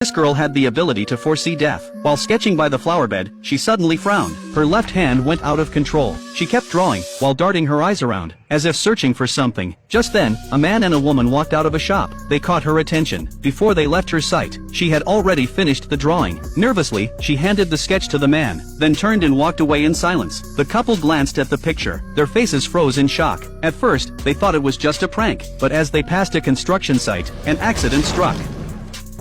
This girl had the ability to foresee death. While sketching by the flowerbed, she suddenly frowned. Her left hand went out of control. She kept drawing, while darting her eyes around, as if searching for something. Just then, a man and a woman walked out of a shop. They caught her attention. Before they left her sight, she had already finished the drawing. Nervously, she handed the sketch to the man, then turned and walked away in silence. The couple glanced at the picture. Their faces froze in shock. At first, they thought it was just a prank, but as they passed a construction site, an accident struck.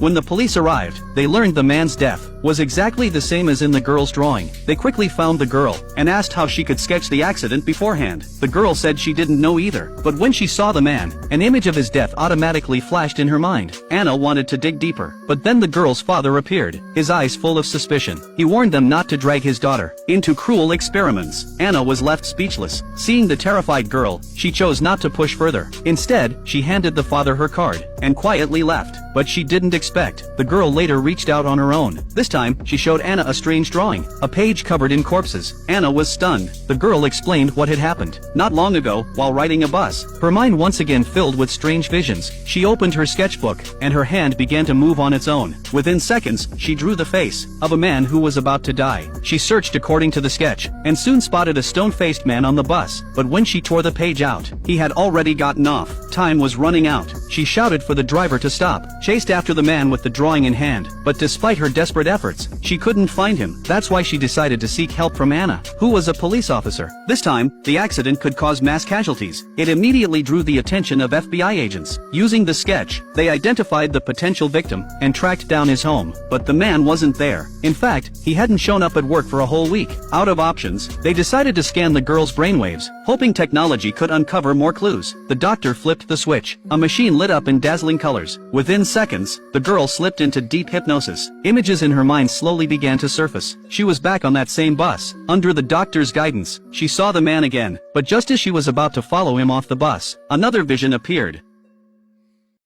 When the police arrived, they learned the man's death was exactly the same as in the girl's drawing. They quickly found the girl and asked how she could sketch the accident beforehand. The girl said she didn't know either, but when she saw the man, an image of his death automatically flashed in her mind. Anna wanted to dig deeper, but then the girl's father appeared, his eyes full of suspicion. He warned them not to drag his daughter into cruel experiments. Anna was left speechless. Seeing the terrified girl, she chose not to push further. Instead, she handed the father her card and quietly left. But she didn't expect. The girl later reached out on her own. This time, she showed Anna a strange drawing, a page covered in corpses. Anna was stunned. The girl explained what had happened. Not long ago, while riding a bus, her mind once again filled with strange visions. She opened her sketchbook, and her hand began to move on its own. Within seconds, she drew the face of a man who was about to die. She searched according to the sketch, and soon spotted a stone-faced man on the bus. But when she tore the page out, he had already gotten off. Time was running out. She shouted for the driver to stop, chased after the man with the drawing in hand, but despite her desperate efforts, she couldn't find him. That's why she decided to seek help from Anna, who was a police officer. This time, the accident could cause mass casualties. It immediately drew the attention of FBI agents. Using the sketch, they identified the potential victim and tracked down his home, but the man wasn't there. In fact, he hadn't shown up at work for a whole week. Out of options, they decided to scan the girl's brainwaves, hoping technology could uncover more clues. The doctor flipped the switch. A machine lit up in dazzling colors. Within seconds, the girl slipped into deep hypnosis. Images in her mind slowly began to surface. She was back on that same bus. Under the doctor's guidance, she saw the man again, but just as she was about to follow him off the bus, another vision appeared.